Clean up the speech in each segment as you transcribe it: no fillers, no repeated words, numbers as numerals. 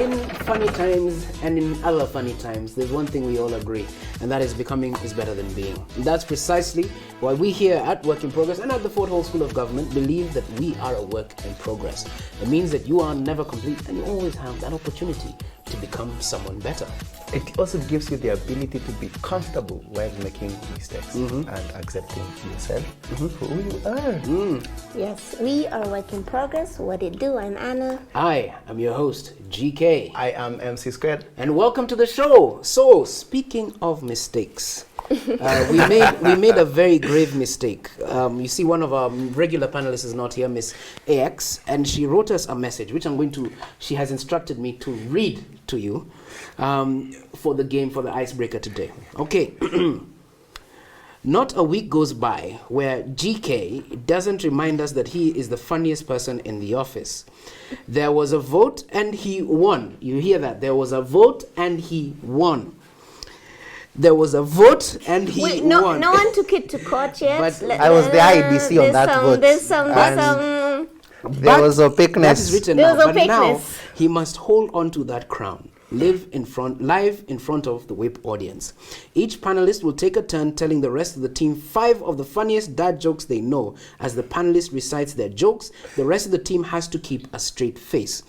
In funny times and in other funny times, there's one thing we all agree, and that is becoming is better than being. And that's precisely why we here at Work in Progress and at the Fort Hall School of Government believe that we are a work in progress. It means that you are never complete and you always have that opportunity to become someone better. It also gives you the ability to be comfortable while making mistakes and accepting yourself for who you are. Yes, we are Work in Progress. What it do? I'm Anna. I am your host, GK. I am MC Squared. And welcome to the show. So, speaking of mistakes, we made a very grave mistake. You see, one of our regular panelists is not here, Miss AX, and she wrote us a message, which she has instructed me to read to you for the game, for the icebreaker today. Okay. Not a week goes by where GK doesn't remind us that he is the funniest person in the office. There was a vote and he won. You hear that? There was a vote and he won. There was a vote and he won. No one took it to court yet. But I was the IBC on that vote. There was opaqueness. That is written there now. Was but now opaqueness. he must hold on to that crown. Live in front of the WIP audience. Each panelist will take a turn telling the rest of the team 5 of the funniest dad jokes they know. As the panelist recites their jokes, the rest of the team has to keep a straight face.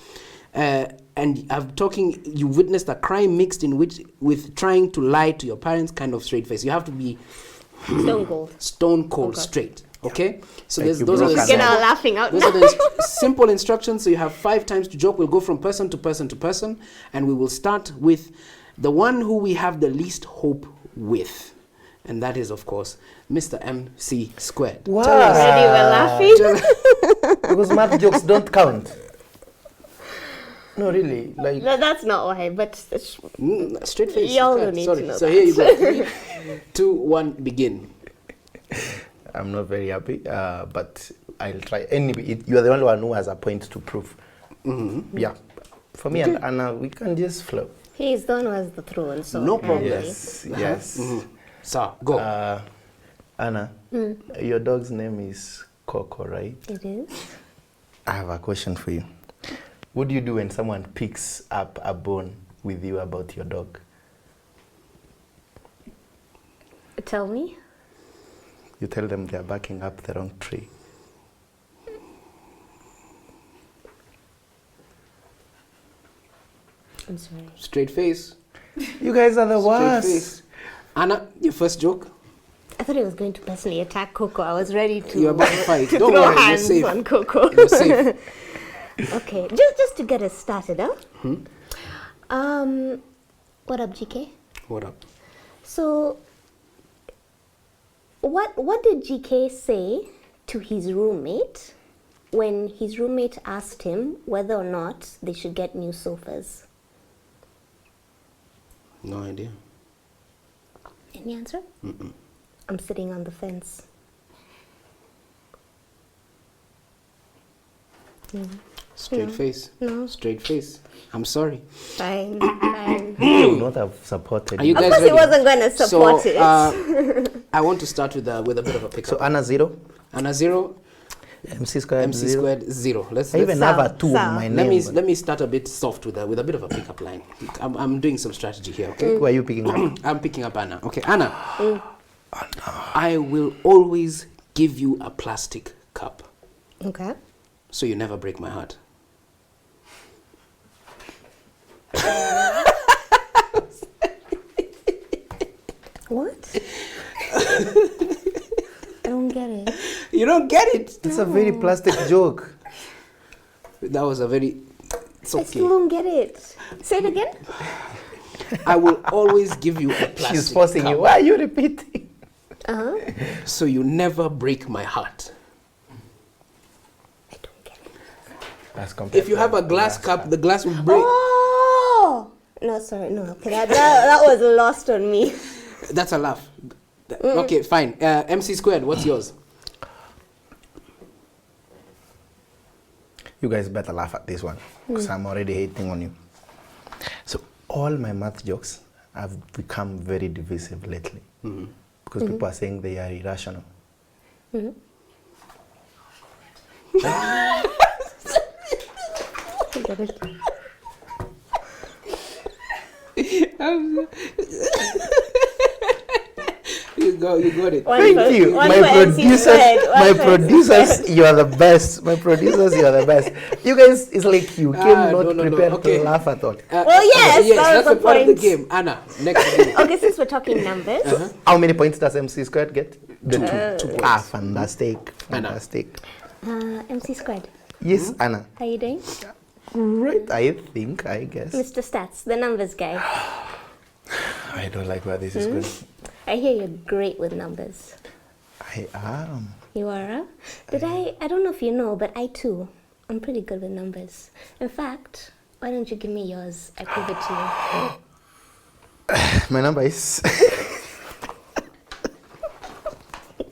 And you witnessed a crime mixed with trying to lie to your parents kind of straight face. You have to be stone cold straight. Okay, so those are the simple instructions. So you have 5 times to joke. We'll go from person to person to person, and we will start with the one who we have the least hope with, and that is, of course, Mr. MC Squared. Wow. Already we're laughing. Because math jokes don't count. No, really. No, that's not why. But straight face. Y'all don't need to know So that. here you go. 3, 2, 1, begin. I'm not very happy, but I'll try. Anyway, you are the only one who has a point to prove. Yeah. For me and Anna, we can just flow. He's the one who has the throne, so no problem. Yes. So, go. Anna, your dog's name is Coco, right? It is. I have a question for you. What do you do when someone picks up a bone with you about your dog? Tell me. You tell them they're backing up the wrong tree. I'm sorry. Straight face. You guys are the Straight worst. face. Anna, your first joke. I thought he was going to personally attack Coco. I was ready to. You're about to fight. to Don't throw worry, you're hands safe. on Coco. You're safe. Okay, just to get us started, huh? What up, GK? What up? So, what did GK say to his roommate when his roommate asked him whether or not they should get new sofas? No idea. Any answer? I'm sitting on the fence. Straight face. No. Straight face. I'm sorry. Fine. You would not have supported Are you me. guys Of course, ready? he wasn't going to support So, it. I want to start with a bit of a pickup. So Anna 0, Anna 0, MC Squared MC 0. Squared 0. I even have a 2 Sam. on my name. Let me start a bit soft with a bit of a pickup line. I'm doing some strategy here. Okay. Who are you picking up? I'm picking up Anna. Okay, Anna. I will always give you a plastic cup, Okay. so you never break my heart. What? I don't get it. You don't get it. It's a very plastic joke. That was a very. It's I okay. still don't get it. Say it again. I will always give you a plastic She's forcing cup, you. Why are you repeating? so you never break my heart. I don't get it. That's compared If you to have a glass cup, the glass will break. Oh! No, sorry. No. Okay, that was lost on me. That's a laugh. Okay, fine. MC Squared, what's yours? You guys better laugh at this one, because I'm already hating on you. So all my math jokes have become very divisive lately, because people are saying they are irrational. You got it. Thank you. one My for MC producers, Squared, one my for producers, you are the best. My producers, you are the best. You guys, it's like you came not no. prepared Okay. to laugh at all. Well, yes, that that's was a the part of the point. game. Anna, next game. Okay, since we're talking numbers, How many points does MC Squared get? Two points. Ah, fantastic. Anna. Fantastic. MC Squared, Yes, Anna. how you doing? Great, I guess. Mr. Stats, the numbers guy. I don't like where this is going. I hear you're great with numbers. I am. You are, huh? I don't know if you know, but I too, I'm pretty good with numbers. In fact, why don't you give me yours? I prove it to you. My number is.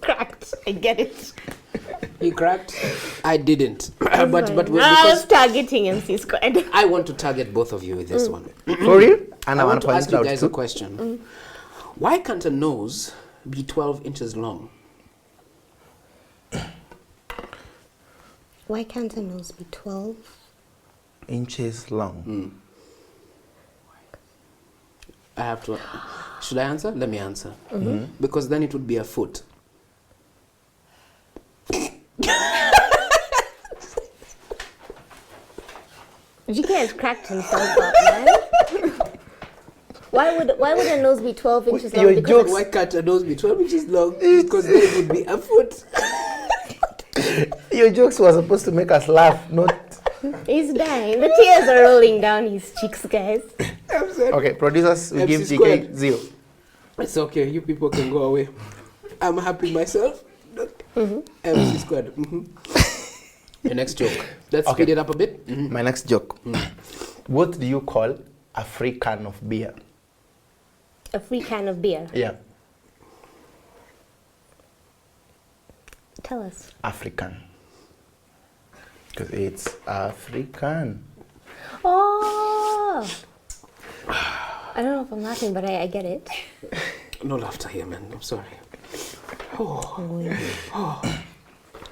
Cracked. I get it. He cracked. I didn't. but I was because targeting MC Squared. I want to target both of you with this one. For real? And I I want want to ask point you out guys a too. question. Why can't a nose be 12 inches long? Why can't a nose be 12? Inches long. I have to. Should I answer? Let me answer. Because then it would be a foot. GK has cracked himself up, man. Why would a nose be 12 inches long? Your Because jokes- Why can't a nose be 12 inches long? Because then it would be a foot. Your jokes were supposed to make us laugh, not. he's dying. The tears are rolling down his cheeks, guys. I'm sorry. Okay, producers, we MC give GK squared. 0. It's okay. You people can go away. I'm happy myself. MC Squared. Your next joke. Let's Okay. speed it up a bit. My next joke. What do you call a free can of beer? A free can of beer. Yeah, Tell us. African. Because it's African. Oh! I don't know if I'm laughing, but I get it. No laughter here, man. I'm sorry.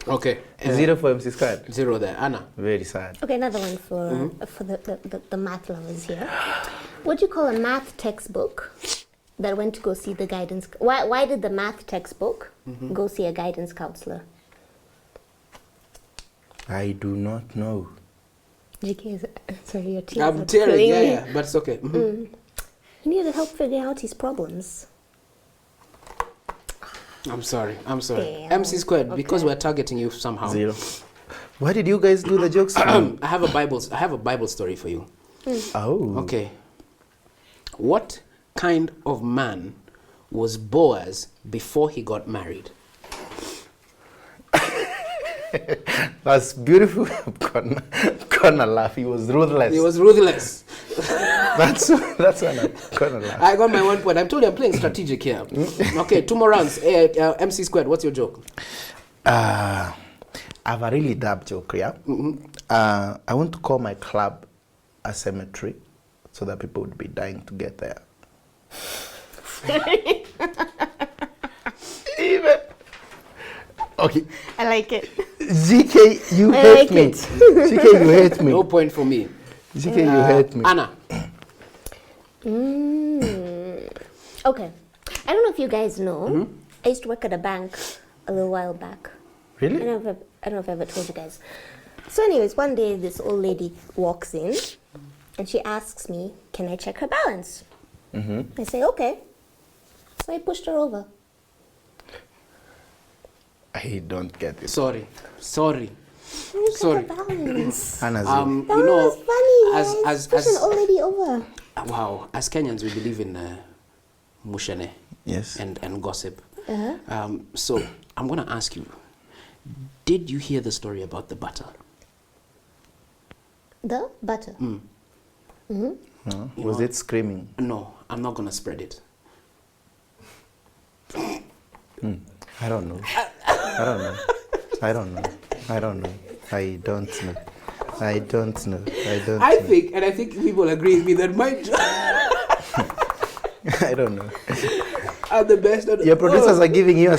Okay. 0 for MC Squared. 0 there. Anna. Very sad. Okay, another one for the math lovers here. What do you call a math textbook that went to go see the guidance? Why did the math textbook go see a guidance counselor? I do not know. GK is sorry, your tears I'm are tearing. filling Yeah, me. yeah. But it's okay. He needed help figuring out his problems. I'm sorry. I'm sorry. Damn. MC Squared, because Okay. we're targeting you somehow. 0. Why did you guys do the jokes? I have a Bible story for you. Oh. Okay. What kind of man was Boaz before he got married? That's beautiful. Gonna laugh. He was ruthless. He was ruthless. That's when I'm gonna laugh. I got my 1 point. I told you I'm playing strategic here. Okay, 2 more rounds. MC Squared, what's your joke? I have a really dab joke, yeah? I want to call my club a cemetery so that people would be dying to get there. Even. Okay. I like it. GK, you I hate like me. it. GK, you hate me. No point for me. GK, you hate me. Anna. Okay. I don't know if you guys know. I used to work at a bank a little while back. I Really? don't know if I ever told you guys. So anyways, one day this old lady walks in and she asks me, can I check her balance? I say, okay. So I pushed her over. I don't get it. Sorry. Look Sorry. at the balance. Hannah, That You know, was funny, as- guys. as- Push as- an old lady over. wow, as Kenyans, we believe in mushene yes. and gossip. So I'm going to ask you, did you hear the story about the butter? The butter. No? Was it screaming? No, I'm not going to spread it. I don't know. I don't know. I don't know. I don't know. I don't know. I don't know. I don't I know. think people agree with me that my I don't know. are the best. Your producers are giving you a...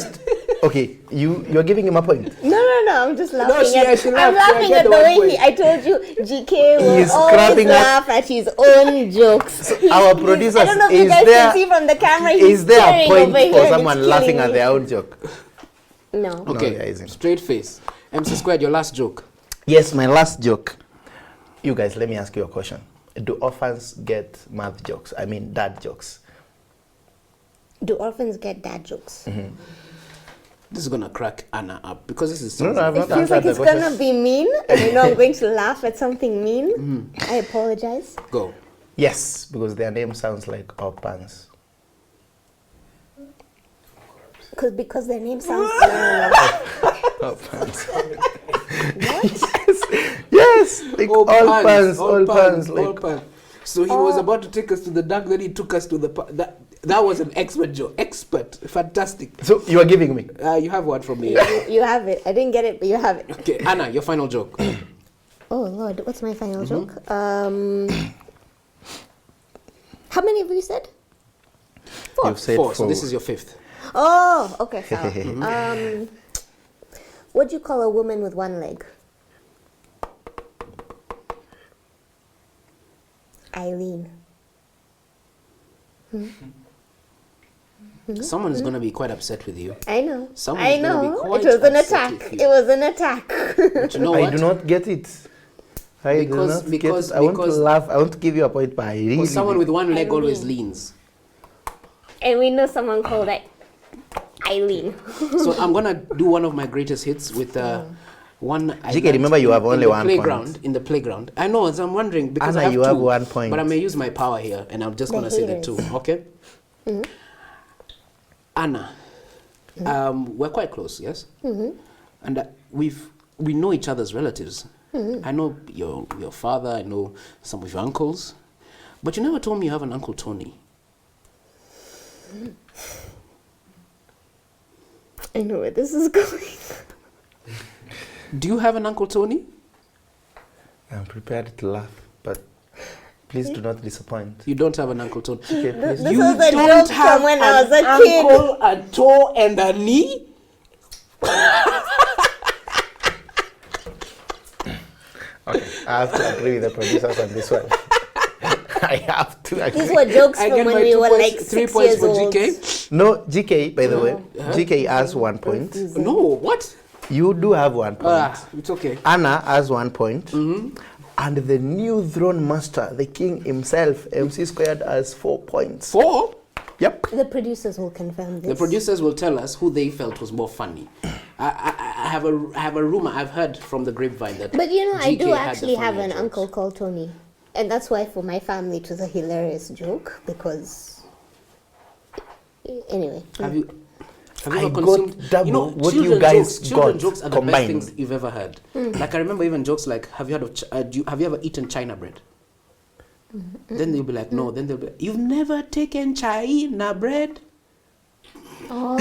Okay, you're giving him a point. No. I'm just laughing she at. laughed. I'm laughing I get at the the way one I told you, GK will He's always cracking up. laugh at his own jokes. Our producers, I don't know if you is guys there- can see from the camera. He's Is there a staring point over here for and someone it's laughing killing at me. their own joke? No. Okay, there isn't. straight face. MC Squared, your last joke. Yes, my last joke. You guys, let me ask you a question. Do orphans get math jokes? I mean, dad jokes. Do orphans get dad jokes? This is gonna crack Anna up because this is No, no, I've It not feels answered like the it's question. gonna be mean, and I know I'm going to laugh at something mean. I apologize. Go. Yes, because their name sounds like orphans. Because their name sounds. Orphans. Yes, like all pans, like all pans. So he was about to take us to the dark, then he took us to the that was an expert joke. Expert. Fantastic. So you are giving me. You have one from me. You have it. I didn't get it, but you have it. Okay, Anna, your final joke. Oh Lord, what's my final joke? How many have you said? You've said Four. So four. this is your fifth. Oh, okay. What do you call a woman with one leg? Eileen. Someone is going to be quite upset with you. I know. Someone's I gonna be know. quite It was an upset attack. with It you. was an attack. But you know I what? do not get it. I do not get it. I want to laugh. I want to give you a point, but I really. Because someone with one leg Eileen. always leans. And we know someone called Eileen. So I'm going to do one of my greatest hits with one. I GK, learned remember you have in only the 1 playground, point. In the playground. I know, so I'm wondering because Anna, I have you two, have 1 point. But I may use my power here, and I'm just The going to say the haters. two. Okay. Anna, we're quite close, yes. And we know each other's relatives. I know your father. I know some of your uncles, but you never told me you have an Uncle Tony. I know where this is going. Do you have an Uncle Tony? I'm prepared to laugh, but please do not disappoint. You don't have an Uncle Tony. Okay, please. This You was a don't joke have from when I was an a kid. uncle, a toe, and a knee? Okay, I have to agree with the producers on this one. I have to agree. These were jokes I from get when my we 2 were points, like 3 6 points years for old. GK. No, GK, by the way, GK has 1 point. No, what? You do have 1 point. It's okay. Anna has 1 point. And the new throne master, the king himself, MC Squared, has 4 points. 4? Yep. The producers will confirm this. The producers will tell us who they felt was more funny. I have a rumor I've heard from the grapevine that. But you know, I GK do had the actually have funnier an jokes. uncle called Tony. And that's why for my family it was a hilarious joke because. Anyway. Have you I ever got consumed? double You know, what you children guys jokes. Children got jokes are the combined. best things you've ever heard. Like I remember even jokes like, "Have you heard of? Have you ever eaten China bread?" Then they'll be like, "No." Then they'll be, "You've never taken China bread?" Oh,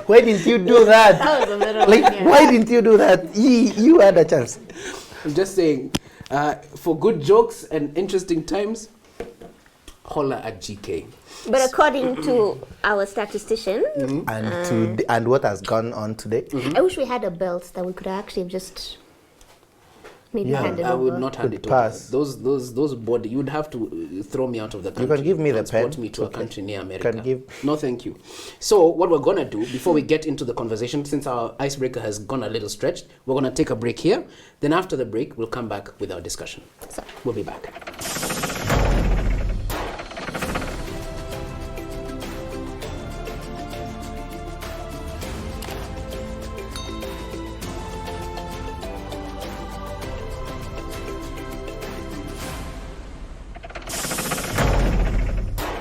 Why didn't you do that? that was a little Like, weird. why didn't you do that? You had a chance. I'm just saying, for good jokes and interesting times, holla at GK. But according to our statistician, And what has gone on today? I wish we had a belt that we could actually just maybe Yeah, hand it I over. would not hand Could it pass. over. Those body, you'd have to throw me out of the country. can give me the transport pen. me to a Okay. country near America. Can give- No, thank you. So what we're gonna do before we get into the conversation, since our icebreaker has gone a little stretched, we're gonna take a break here. Then after the break, we'll come back with our discussion. So, We'll be back.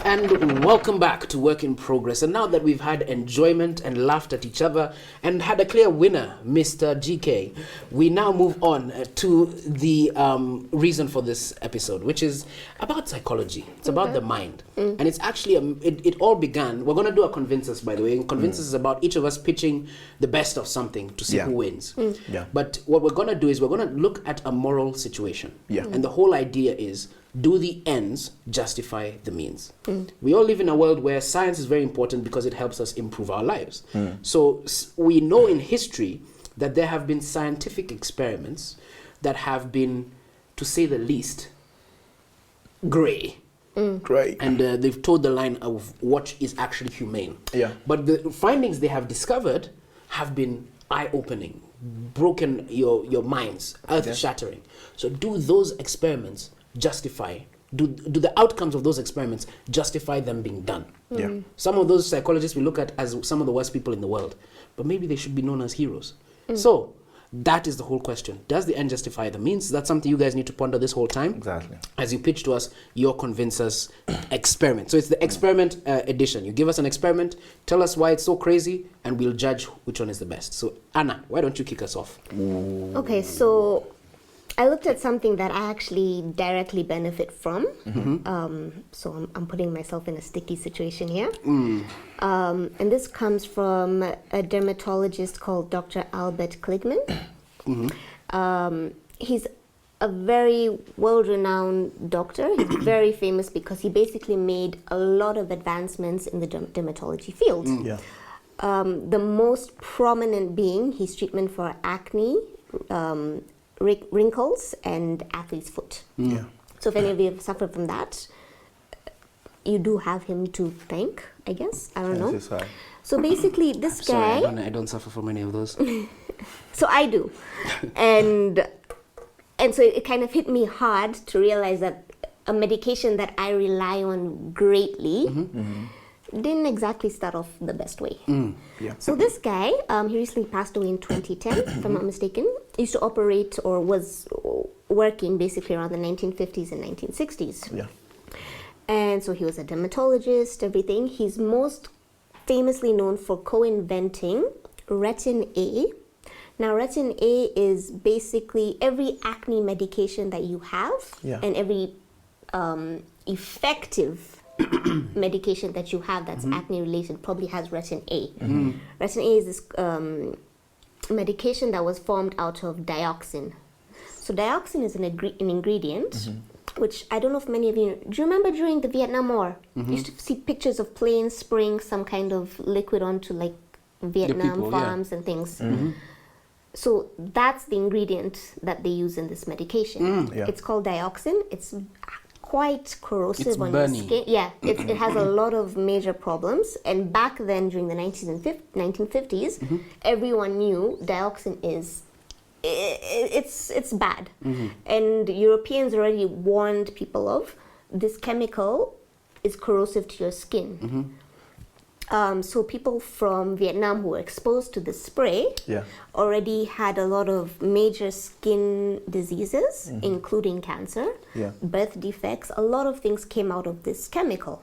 And welcome back to Work in Progress. And now that we've had enjoyment and laughed at each other and had a clear winner, Mr. GK, we now move on to the reason for this episode, which is about psychology. It's about the mind. And it's actually, it all began, we're going to do a Convince Us, by the way. And Convince Us is about each of us pitching the best of something to see Yeah. who wins. Yeah. But what we're going to do is we're going to look at a moral situation. Yeah. And the whole idea is do the ends justify the means? We all live in a world where science is very important because it helps us improve our lives. So we know in history that there have been scientific experiments that have been, to say the least, gray. Great. And they've toed the line of what is actually humane. Yeah. But the findings they have discovered have been eye-opening, broken your minds, earth-shattering. So do those experiments justify, do the outcomes of those experiments justify them being done? Yeah. Some of those psychologists we look at as some of the worst people in the world, but maybe they should be known as heroes. So that is the whole question. Does the end justify the means? That's something you guys need to ponder this whole time. Exactly. As you pitch to us your convince us experiment. So it's the experiment edition. You give us an experiment, tell us why it's so crazy, and we'll judge which one is the best. So Anna, why don't you kick us off? Okay, so I looked at something that I actually directly benefit from. So I'm putting myself in a sticky situation here. And this comes from a dermatologist called Dr. Albert Kligman. He's a very well-renowned doctor. He's very famous because he basically made a lot of advancements in the dermatology field. Yeah. The most prominent being his treatment for acne, wrinkles, and athlete's foot. Yeah. So if any of you have suffered from that, you do have him to thank, I guess. I don't know. Yes, yes, So basically, this Sorry, guy. I don't suffer from any of those. So I do, and so it kind of hit me hard to realize that a medication that I rely on greatly didn't exactly start off the best way. Yeah. So this guy, he recently passed away in 2010, if I'm not mistaken. He used to operate or was working basically around the 1950s and 1960s. Yeah. And so he was a dermatologist, everything. He's most famously known for co-inventing Retin A. Now, Retin A is basically every acne medication that you have, Yeah. and every effective medication that you have that's acne related probably has Retin A. Retin A is this medication that was formed out of dioxin. So dioxin is an ingredient, which I don't know if many of you, do you remember during the Vietnam War? You used to see pictures of planes spraying some kind of liquid onto like Vietnam people, yeah. farms and things. So that's the ingredient that they use in this medication. Yeah. It's called dioxin. It's quite corrosive It's on burny. your skin. Yeah, it has a lot of major problems. And back then, during the 1950s, everyone knew dioxin is it's bad. And Europeans already warned people of this chemical is corrosive to your skin. So people from Vietnam who were exposed to the spray Yeah. already had a lot of major skin diseases, including cancer, Yeah. birth defects. A lot of things came out of this chemical.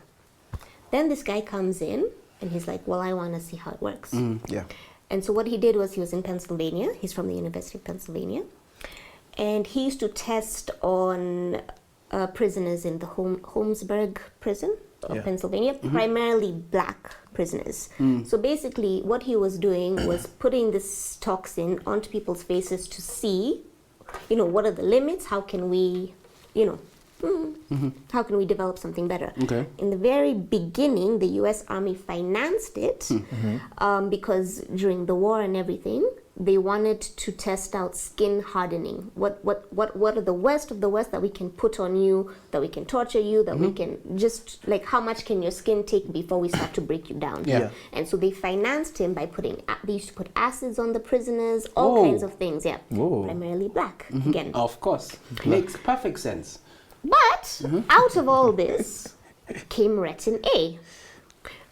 Then this guy comes in and he's like, well, I want to see how it works. Yeah. And so what he did was he was in Pennsylvania. He's from the University of Pennsylvania. And he used to test on prisoners in the Holmesburg prison of Yeah. Pennsylvania, primarily black prisoners. So basically what he was doing was putting this toxin onto people's faces to see, what are the limits? How can we, how can we develop something better? Okay. In the very beginning, the U.S. Army financed it because during the war and everything, they wanted to test out skin hardening. What are the worst of the worst that we can put on you, that we can torture you, that we can just, like, how much can your skin take before we start to break you down? Yeah. And so they financed him by they used to put acids on the prisoners, all kinds of things, yeah. Whoa. Primarily black, again. Of course. Makes perfect sense. But out of all this came Retin A.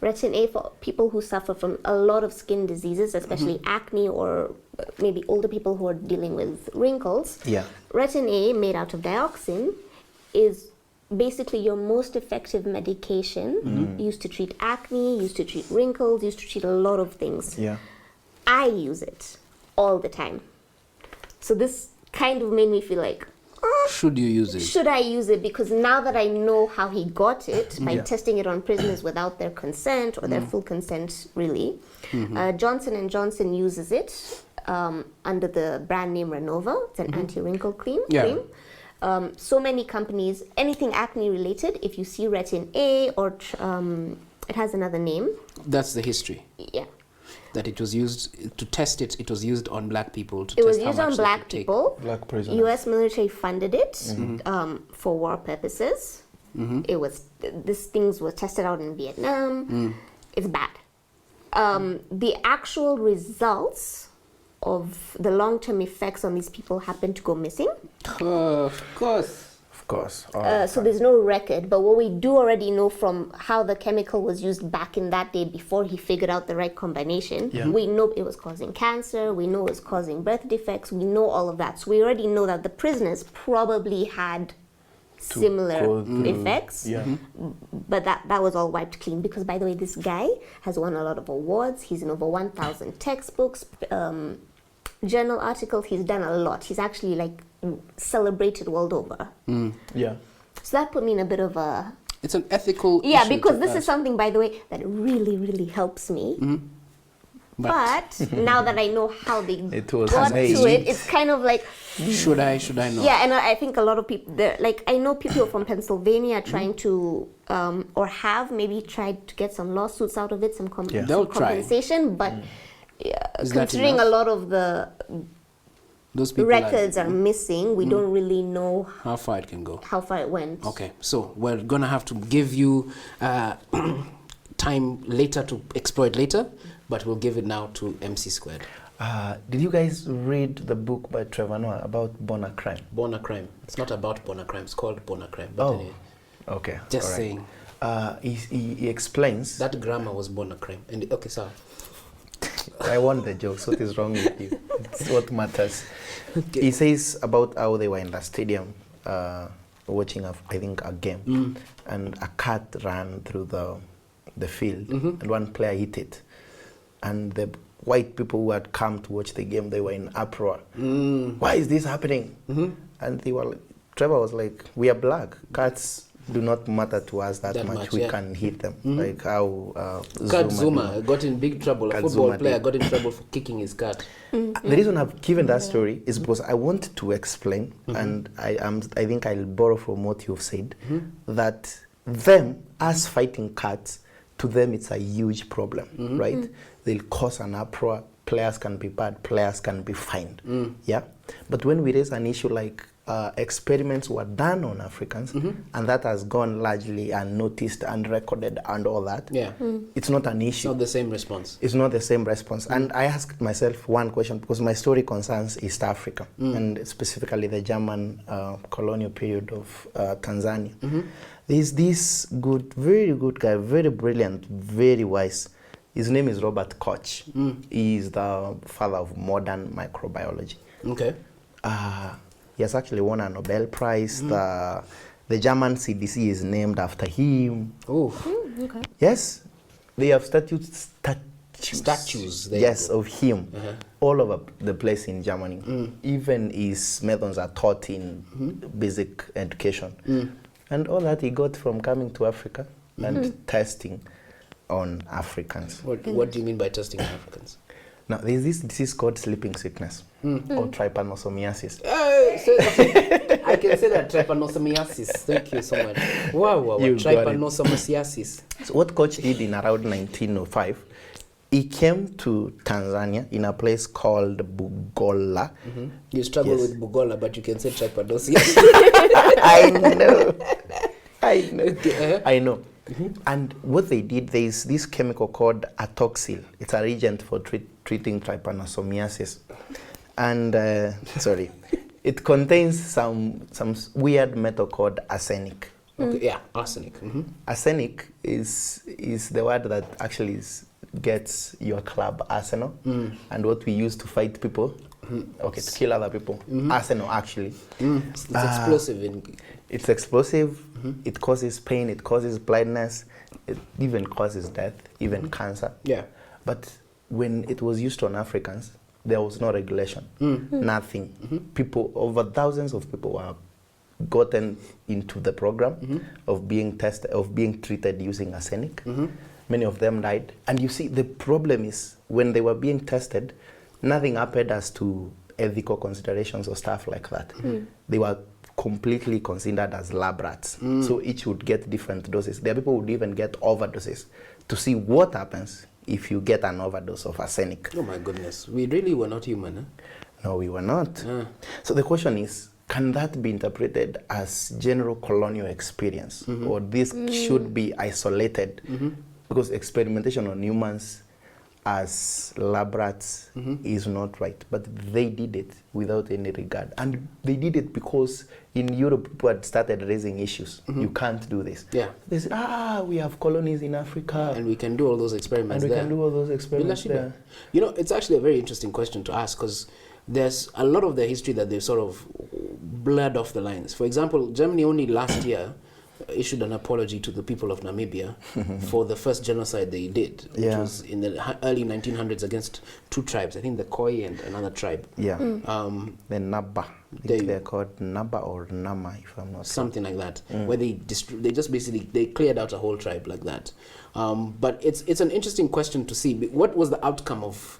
Retin A for people who suffer from a lot of skin diseases, especially acne, or maybe older people who are dealing with wrinkles. Yeah. Retin A, made out of dioxin, is basically your most effective medication used to treat acne, used to treat wrinkles, used to treat a lot of things. Yeah. I use it all the time. So this kind of made me feel like, Should you use it? should I use it? Because now that I know how he got it by Yeah. testing it on prisoners without their consent or their full consent, really, Johnson & Johnson uses it under the brand name Renova. It's an anti-wrinkle cream. Yeah. so many companies, anything acne related, if you see Retin A or it has another name. That's the history. Yeah. That it was used to test it. It was used on black people to It test was how used much on they black could take. people. Black prisoners. U.S. military funded it for war purposes. It was these things were tested out in Vietnam. It's bad. The actual results of the long-term effects on these people happen to go missing. Of course. Of course. So there's no record, but what we do already know from how the chemical was used back in that day before he figured out the right combination, we know it was causing cancer, we know it was causing birth defects, we know all of that. So we already know that the prisoners probably had similar effects, but that was all wiped clean because, by the way, this guy has won a lot of awards. He's in over 1,000 textbooks, journal articles. He's done a lot. He's actually like celebrated world over. Yeah. So that put me in a bit of a... It's an ethical Yeah, issue because to this us. is something, by the way, that really, really helps me. But now that I know how they It was got to made. it, it's kind of like... Should I know? Yeah, and I think a lot of people, like I know people from Pennsylvania trying to, or have maybe tried to get some lawsuits out of it, some, They'll some try. compensation, but Is that considering a enough? lot of the Those people records are missing, we don't really know how far it can go. how far it went. Okay, so we're gonna have to give you time later to explore it later, but we'll give it now to MC Squared. Did you guys read the book by Trevor Noah about Bona Crime? Bona Crime. It's not about Bona Crime. It's called Bona Crime. But anyway, Okay. just all right. saying He explains. that grammar was Bona Crime. And okay, sorry. I want the jokes. What is wrong with you? It's what matters. He says about how they were in the stadium watching, I think, a game, and a cat ran through the field, and one player hit it, and the white people who had come to watch the game, they were in uproar. Why is this happening? And they were. Trevor was like, "We are black. Cats do not matter to us that much. We can hit them." Like how Cat Zuma got in big trouble. A Kat football Zuma player did. got in trouble for kicking his cat. The reason I've given that story is because I want to explain, and I think I'll borrow from what you've said, that them, us fighting cats, to them it's a huge problem, right? They'll cause an uproar, players can be bad, players can be fined, yeah? But when we raise an issue like experiments were done on Africans, and that has gone largely unnoticed, unrecorded, and all that, Yeah. it's not an It's issue. not the same response. It's not the same response. And I asked myself one question because my story concerns East Africa and specifically the German colonial period of Tanzania. There's this very good guy, very brilliant, very wise. His name is Robert Koch. He is the father of modern microbiology. Okay. He has actually won a Nobel Prize. The German CDC is named after him. Oh, Okay. Yes, they have statues Statues, yes, of him all over the place in Germany. Even his methods are taught in basic education. And all that he got from coming to Africa and testing on Africans. what do you mean by testing on Africans? Now, there's this disease called sleeping sickness or trypanosomiasis. I can say that trypanosomiasis. Thank you so much. Wow. You got it. Trypanosomiasis. So what Koch did in around 1905, he came to Tanzania in a place called Bugola. You struggle Yes. with Bugola, but you can say trypanosomiasis. I know. Okay, I know. And what they did, there is this chemical called atoxyl. It's a reagent for treating trypanosomiasis. And, sorry, it contains some weird metal called arsenic. Okay, yeah, arsenic. Arsenic is the word that actually gets your club Arsenal, and what we use to fight people, okay, to kill other people. Arsenal, actually. It's explosive. It's explosive, it causes pain, it causes blindness, it even causes death, even cancer. Yeah. But when it was used on Africans, there was no regulation, nothing. People, over thousands of people were gotten into the program of being tested, of being treated using arsenic. Many of them died. And you see, the problem is when they were being tested, nothing happened as to ethical considerations or stuff like that. They were completely considered as lab rats. So each would get different doses. There are people who would even get overdoses to see what happens if you get an overdose of arsenic. Oh my goodness, we really were not human, huh? No, we were not. So the question is, can that be interpreted as general colonial experience? Or this should be isolated? Because experimentation on humans as lab rats is not right. But they did it without any regard. And they did it because in Europe, people had started raising issues. You can't do this. Yeah. They said, we have colonies in Africa. And we can do all those experiments And we there. can do all those experiments there. You know, it's actually a very interesting question to ask, because there's a lot of the history that they've sort of blurred off the lines. For example, Germany only last year issued an apology to the people of Namibia for the first genocide they did, which was in the early 1900s against two tribes, I think the Khoi and another tribe. Yeah. The Naba. I think they're called Naba or Nama, if I'm not something like that, where they just basically they cleared out a whole tribe like that. But it's an interesting question to see. What was the outcome of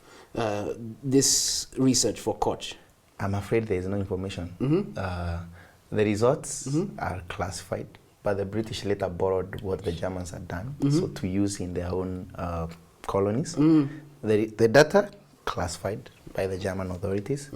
this research for Koch? I'm afraid there is no information. The results are classified, but the British later borrowed what the Germans had done, so to use in their own colonies. The data classified by the German authorities.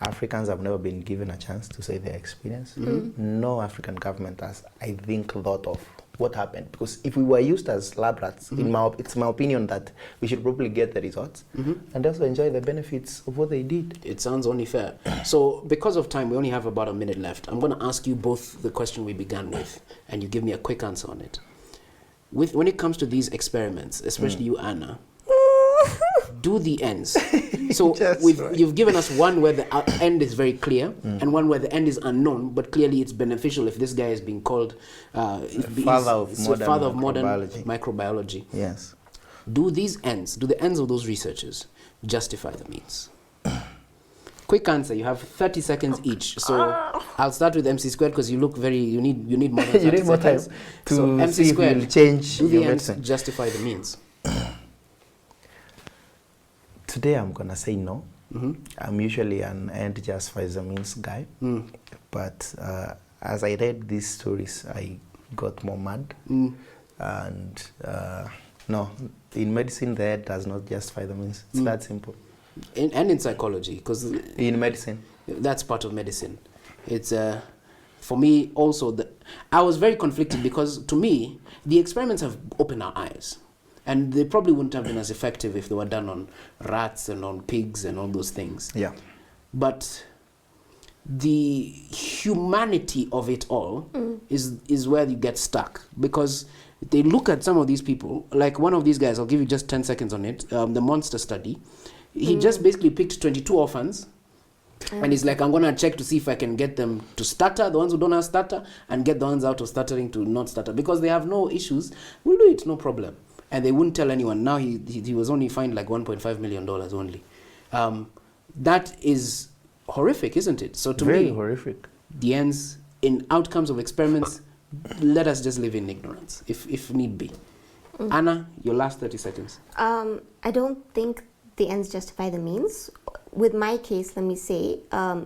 Africans have never been given a chance to say their experience. No African government has, I think, thought of what happened. Because if we were used as lab rats, it's my opinion that we should probably get the results and also enjoy the benefits of what they did. It sounds only fair. So because of time, we only have about a minute left. I'm going to ask you both the question we began with, and you give me a quick answer on it. When it comes to these experiments, especially you, Anna, do the ends. So you've given us one where the end is very clear and one where the end is unknown, but clearly it's beneficial if this guy is being called father of modern microbiology. Yes. Do the ends of those researchers justify the means? Quick answer. You have 30 seconds each. So I'll start with MC Squared because you look you need more than 30 you need more time seconds. to so MC see Squared, if you'll change do your the ends medicine. justify the means? Today I'm gonna say no. I'm usually an end justifies the means guy, but as I read these stories, I got more mad. And no, in medicine, the end does not justify the means. It's that simple. And in psychology, because in medicine, that's part of medicine. It's for me also. I was very conflicted because to me the experiments have opened our eyes. And they probably wouldn't have been as effective if they were done on rats and on pigs and all those things. Yeah. But the humanity of it all is where you get stuck. Because they look at some of these people, like one of these guys, I'll give you just 10 seconds on it, the Monster study. He just basically picked 22 orphans. And he's like, I'm going to check to see if I can get them to stutter, the ones who don't have stutter, and get the ones out of stuttering to not stutter. Because they have no issues, we'll do it, no problem. And they wouldn't tell anyone. Now he was only fined like $1.5 million only. That is horrific, isn't it? So to me, very horrific. The ends in outcomes of experiments, let us just live in ignorance, if need be. Anna, your last 30 seconds. I don't think the ends justify the means. With my case, let me say,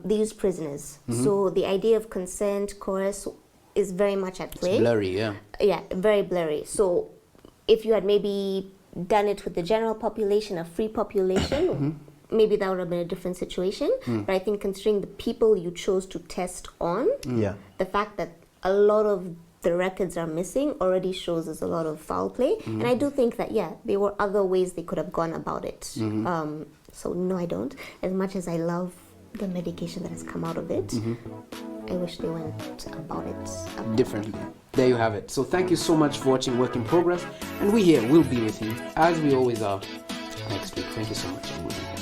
they use prisoners. So the idea of consent, coerce is very much at play. It's blurry, yeah. Yeah, very blurry. So if you had maybe done it with the general population, a free population, maybe that would have been a different situation. But I think considering the people you chose to test on, the fact that a lot of the records are missing already shows us a lot of foul play. And I do think that, there were other ways they could have gone about it. So no, I don't. As much as I love the medication that has come out of it, I wish they went about it differently. There you have it. So thank you so much for watching Work in Progress. And we here will be with you, as we always are, next week. Thank you so much.